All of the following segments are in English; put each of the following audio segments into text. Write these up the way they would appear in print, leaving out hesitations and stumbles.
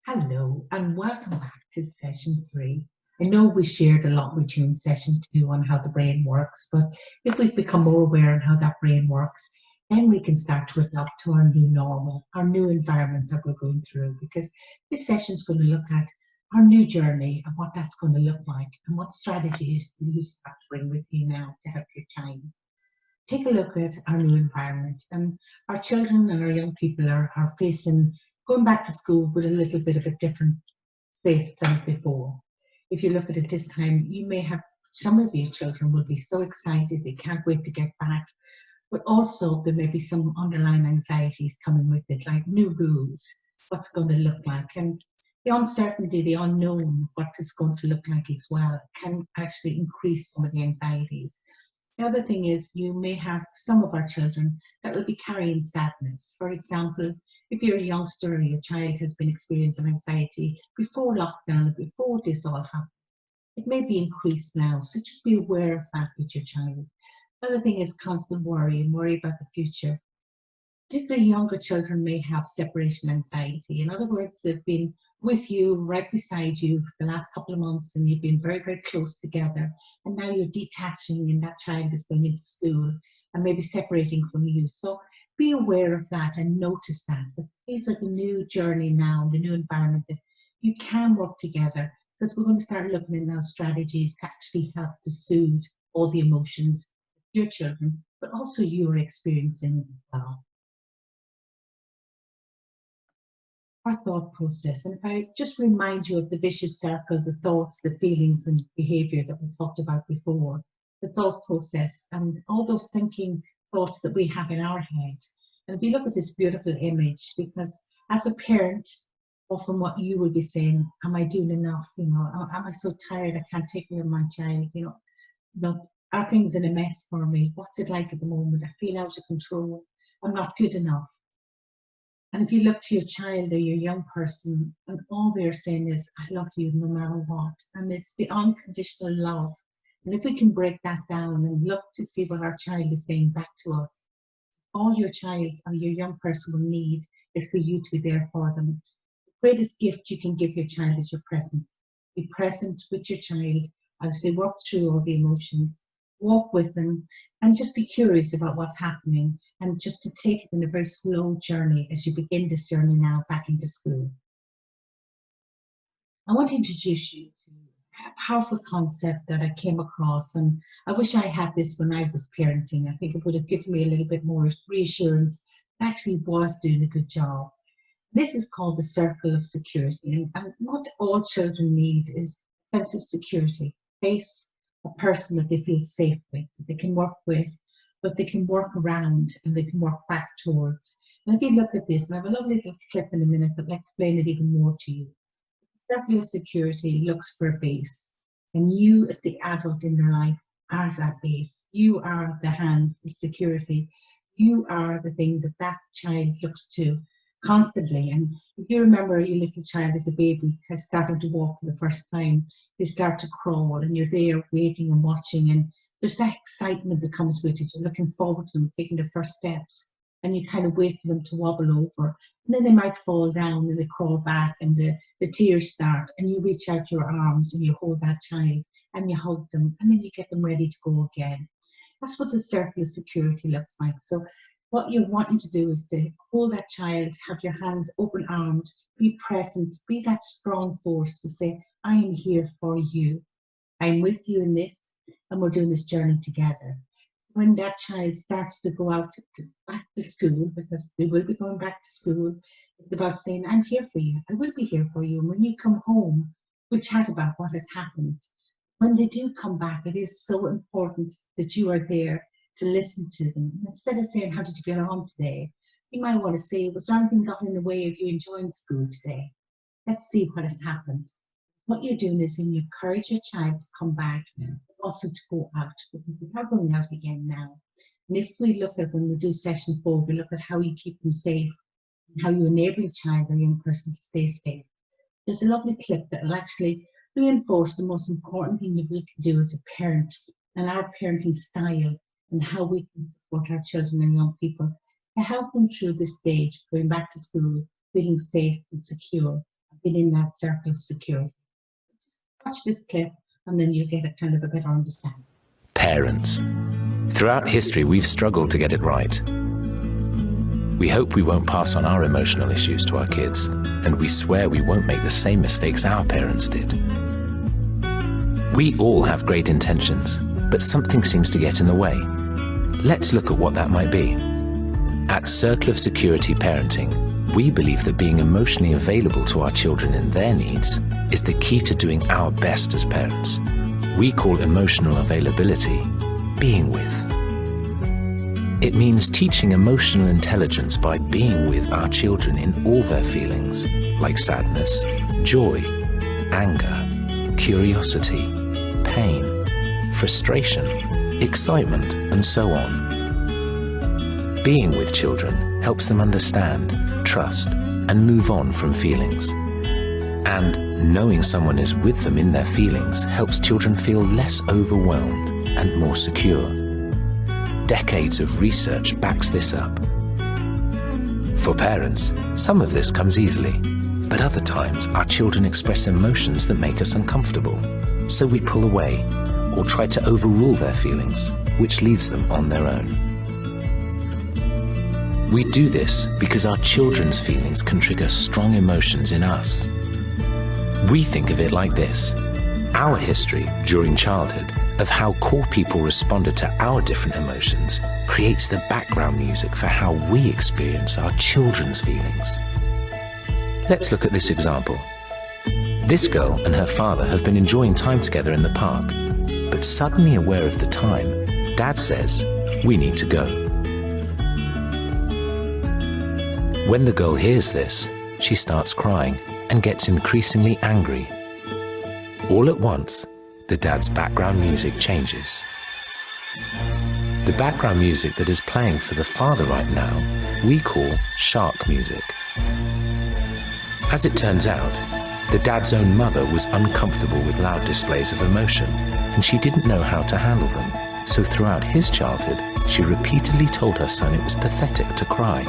Hello and welcome back to session 3. I know we shared a lot with you in session 2 on how the brain works, but if we've become more aware of how that brain works, then we can start to adapt to our new normal, our new environment that we're going through, because this session is going to look at our new journey and what that's going to look like and what strategies you start to bring with you now to help your child. Take a look at our new environment, and our children and our young people are facing going back to school with a little bit of a different space than before. If you look at it this time, you may have some of your children will be so excited they can't wait to get back, but also there may be some underlying anxieties coming with it, like new rules, what's it going to look like, and the uncertainty, the unknown of what it's going to look like as well can actually increase some of the anxieties. The other thing is you may have some of our children that will be carrying sadness. For example, if you're a youngster or your child has been experiencing anxiety before lockdown, before this all happened, it may be increased now. So just be aware of that with your child. The other thing is constant worry and worry about the future. Particularly younger children may have separation anxiety. In other words, they've been with you, right beside you for the last couple of months, and you've been very, very close together. And now you're detaching, and that child is going into school and maybe separating from you. So be aware of that and notice that. But these are the new journey now, the new environment that you can work together, because we're going to start looking at now strategies to actually help to soothe all the emotions of your children, but also you're experiencing as well. Our thought process. And if I just remind you of the vicious circle, the thoughts, the feelings, and behavior that we talked about before, the thought process, and all those thinking thoughts that we have in our head. And if you look at this beautiful image, because as a parent, often what you will be saying, am I doing enough? Am I so tired I can't take care of my child? Are things in a mess for me? What's it like at the moment? I feel out of control. I'm not good enough. And if you look to your child or your young person, and all they're saying is, I love you no matter what. And it's the unconditional love. And if we can break that down and look to see what our child is saying back to us, all your child or your young person will need is for you to be there for them. The greatest gift you can give your child is your presence. Be present with your child as they work through all the emotions. Walk with them and just be curious about what's happening, and just to take it in a very slow journey as you begin this journey now back into school. I want to introduce you to a powerful concept that I came across, and I wish I had this when I was parenting. I think it would have given me a little bit more reassurance that I actually was doing a good job. This is called the circle of security, and what all children need is a sense of security, face a person that they feel safe with, that they can work with, but they can work around and they can work back towards. And if you look at this, and I have a lovely little clip in a minute that will explain it even more to you. The circle of security looks for a base, and you as the adult in their life are that base. You are the hands, the security. You are the thing that that child looks to constantly. And if you remember your little child as a baby starting to walk for the first time, they start to crawl, and you're there waiting and watching, and there's that excitement that comes with it. You're looking forward to them taking the first steps, and you kind of wait for them to wobble over, and then they might fall down and they crawl back, and the tears start, and you reach out your arms and you hold that child and you hug them, and then you get them ready to go again. That's what the circle of security looks like. So what you're wanting to do is to hold that child, have your hands open armed, be present, be that strong force to say, I am here for you. I'm with you in this, and we're doing this journey together. When that child starts to go out back to school, because they will be going back to school, it's about saying, I'm here for you. I will be here for you. And when you come home, we'll chat about what has happened. When they do come back, it is so important that you are there to listen to them. Instead of saying, how did you get on today? You might want to say, was there anything got in the way of you enjoying school today? Let's see what has happened. What you're doing is you encourage your child to come back, but also to go out, because they are going out again now. And if we look at, when we do session 4, we look at how you keep them safe and how you enable a child or young person to stay safe. There's a lovely clip that will actually reinforce the most important thing that we can do as a parent and our parenting style, and how we can support our children and young people to help them through this stage, going back to school, feeling safe and secure, within that circle of security. Watch this clip and then you'll get a kind of a better understanding. Parents. Throughout history, we've struggled to get it right. We hope we won't pass on our emotional issues to our kids, and we swear we won't make the same mistakes our parents did. We all have great intentions, but something seems to get in the way. Let's look at what that might be. At Circle of Security Parenting, we believe that being emotionally available to our children and their needs is the key to doing our best as parents. We call emotional availability being with. It means teaching emotional intelligence by being with our children in all their feelings, like sadness, joy, anger, curiosity, pain, frustration, excitement, and so on. Being with children helps them understand, trust, and move on from feelings. And knowing someone is with them in their feelings helps children feel less overwhelmed and more secure. Decades of research backs this up. For parents, some of this comes easily, but other times our children express emotions that make us uncomfortable, so we pull away or try to overrule their feelings, which leaves them on their own. We do this because our children's feelings can trigger strong emotions in us. We think of it like this: our history during childhood of how core people responded to our different emotions creates the background music for how we experience our children's feelings. Let's look at this example. This girl and her father have been enjoying time together in the park, but suddenly aware of the time, Dad says, "We need to go." When the girl hears this, she starts crying and gets increasingly angry. All at once, the dad's background music changes. The background music that is playing for the father right now, we call shark music. As it turns out, the dad's own mother was uncomfortable with loud displays of emotion, and she didn't know how to handle them. So throughout his childhood, she repeatedly told her son it was pathetic to cry,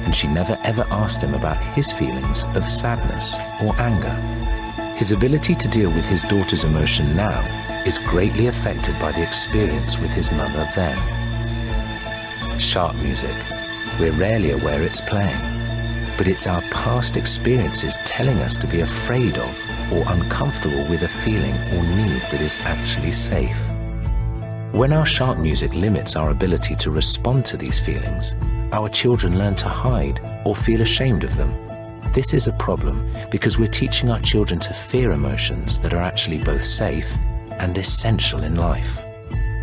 and she never ever asked him about his feelings of sadness or anger. His ability to deal with his daughter's emotion now is greatly affected by the experience with his mother then. Shark music. We're rarely aware it's playing, but it's our past experiences telling us to be afraid of or uncomfortable with a feeling or need that is actually safe. When our shark music limits our ability to respond to these feelings, our children learn to hide or feel ashamed of them. This is a problem because we're teaching our children to fear emotions that are actually both safe and essential in life.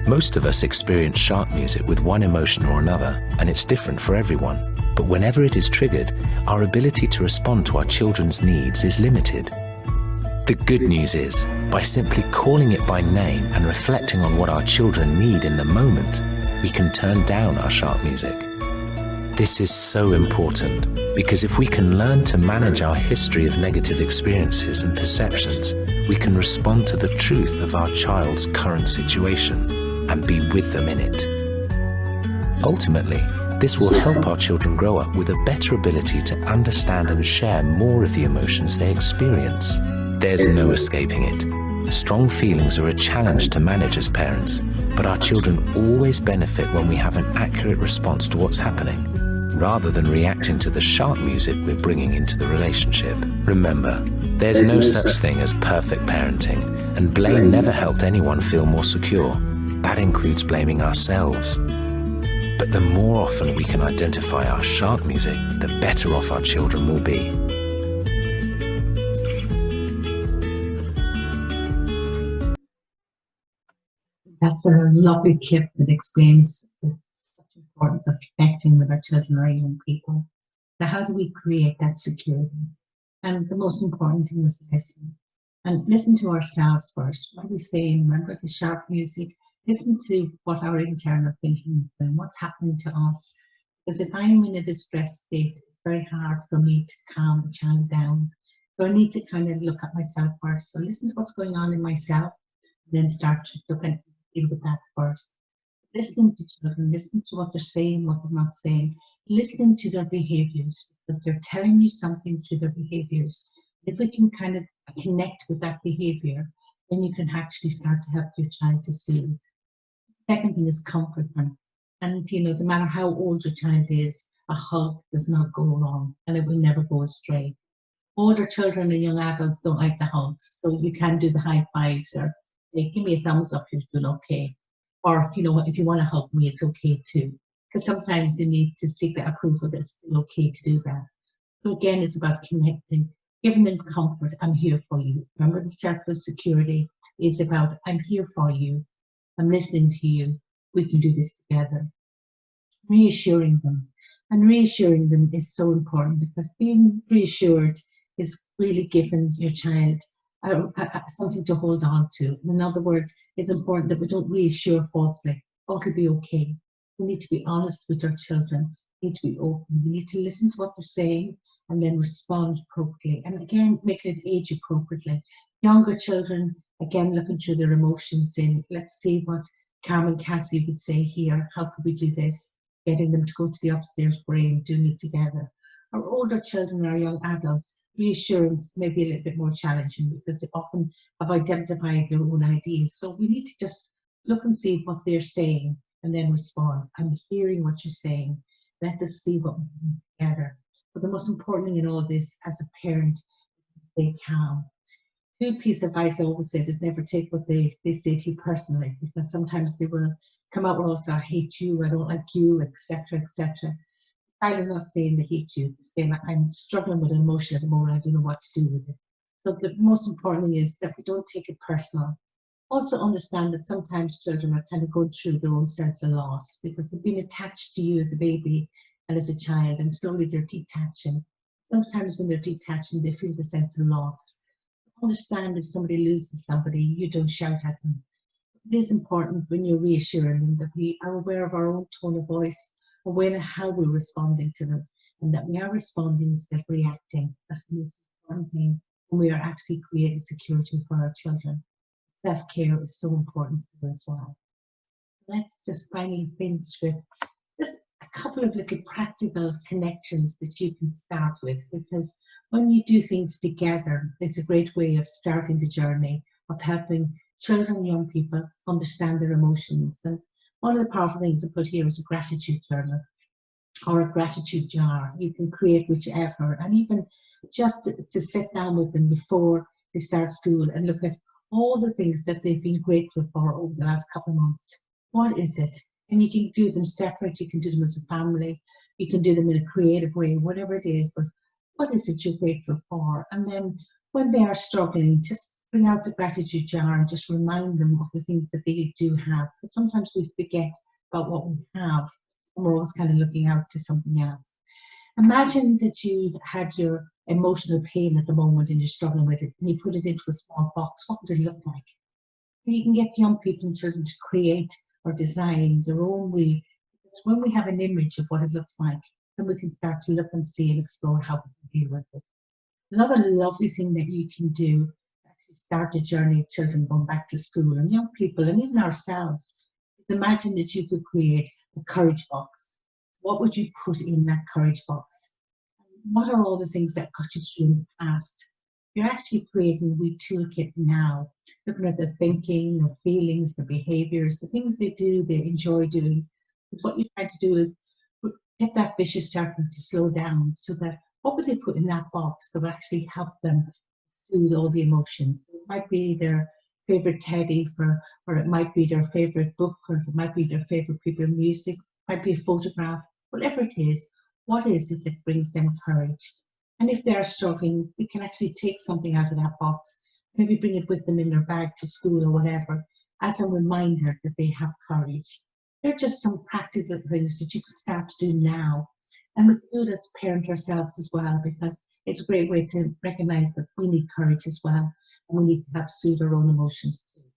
Most of us experience shark music with one emotion or another, and it's different for everyone. But whenever it is triggered, our ability to respond to our children's needs is limited. The good news is, by simply calling it by name and reflecting on what our children need in the moment, we can turn down our shark music. This is so important because if we can learn to manage our history of negative experiences and perceptions, we can respond to the truth of our child's current situation and be with them in it. Ultimately, this will help our children grow up with a better ability to understand and share more of the emotions they experience. There's no escaping it. Strong feelings are a challenge to manage as parents, but our children always benefit when we have an accurate response to what's happening, rather than reacting to the shark music we're bringing into the relationship. Remember, there's no such thing as perfect parenting, and blame never helped anyone feel more secure. That includes blaming ourselves. But the more often we can identify our shark music, the better off our children will be. That's a lovely clip that explains the importance of connecting with our children or young people. So how do we create that security? And the most important thing is listen. And listen to ourselves first. What are we saying? Remember the sharp music? Listen to what our internal thinking is and what's happening to us. Because if I'm in a distressed state, it's very hard for me to calm the child down. So I need to kind of look at myself first. So listen to what's going on in myself, and then start to look and deal with that first. Listening to children, listening to what they're saying, what they're not saying, listening to their behaviors, because they're telling you something through their behaviors. If we can kind of connect with that behavior, then you can actually start to help your child to soothe. Second thing is comfort them. And no matter how old your child is, a hug does not go wrong and it will never go astray. Older children and young adults don't like the hugs, so you can do the high fives or hey, give me a thumbs up if you're doing okay. Or if you want to hug me, it's okay too. Because sometimes they need to seek that approval that it's still okay to do that. So again, it's about connecting, giving them comfort. I'm here for you. Remember, the circle of security is about I'm here for you. I'm listening to you. We can do this together. Reassuring them. And reassuring them is so important because being reassured is really giving your child something to hold on to. In other words, it's important that we don't reassure falsely. Oh, it'll be okay. We need to be honest with our children. We need to be open. We need to listen to what they're saying and then respond appropriately. And again, make it age appropriately. Younger children, again, looking through their emotions in, let's see what Carmen Cassie would say here. How could we do this? Getting them to go to the upstairs brain, doing it together. Our older children, our young adults, reassurance may be a little bit more challenging because they often have identified their own ideas. So we need to just look and see what they're saying and then respond. I'm hearing what you're saying. Let us see what we can do together. But the most important thing in all this, as a parent, is stay calm. Two piece of advice I always say is never take what they say to you personally, because sometimes they will come out with also, I hate you, I don't like you, etc., etc. Child is not saying they hate you, they're saying I'm struggling with an emotion at the moment, I don't know what to do with it. So the most important thing is that we don't take it personal. Also understand that sometimes children are kind of going through their own sense of loss because they've been attached to you as a baby and as a child, and slowly they're detaching. Sometimes when they're detaching, they feel the sense of loss. Understand if somebody loses somebody, you don't shout at them. It is important when you're reassuring them that we are aware of our own tone of voice, aware of how we're responding to them, and that we are responding instead of reacting. That's the most important thing when we are actually creating security for our children. Self-care is so important as well. Let's just finally finish with just a couple of little practical connections that you can start with, because when you do things together, it's a great way of starting the journey of helping children and young people understand their emotions. And one of the powerful things I put here is a gratitude journal or a gratitude jar. You can create whichever, and even just to sit down with them before they start school and look at all the things that they've been grateful for over the last couple of months. What is it? And you can do them separate, you can do them as a family, you can do them in a creative way, whatever it is, but what is it you're grateful for? And then when they are struggling, just bring out the gratitude jar and just remind them of the things that they do have. Because sometimes we forget about what we have and we're always kind of looking out to something else. Imagine that you had your emotional pain at the moment and you're struggling with it and you put it into a small box. What would it look like? You can get young people and children to create or design their own way. Because when we have an image of what it looks like, then we can start to look and see and explore how we can deal with it. Another lovely thing that you can do to actually start the journey of children going back to school and young people and even ourselves is imagine that you could create a courage box. What would you put in that courage box? What are all the things that got you through in the past? You're actually creating a wee toolkit now, looking at the thinking, the feelings, the behaviours, the things they do, they enjoy doing. But what you're trying to do is get that vicious circle to slow down so that what would they put in that box that would actually help them soothe all the emotions? It might be their favourite teddy, or it might be their favourite book, or it might be their favourite piece of music, it might be a photograph, whatever it is. What is it that brings them courage? And if they are struggling, we can actually take something out of that box, maybe bring it with them in their bag to school or whatever, as a reminder that they have courage. They're just some practical things that you can start to do now. And we can do it as a parent ourselves as well, because it's a great way to recognize that we need courage as well, and we need to help soothe our own emotions too.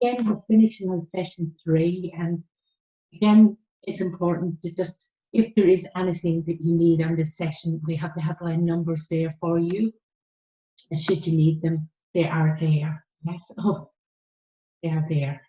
Again, we're finishing on session 3, and again, it's important to just, if there is anything that you need on this session, we have the helpline numbers there for you. And should you need them, they are there. Yes, oh, they are there.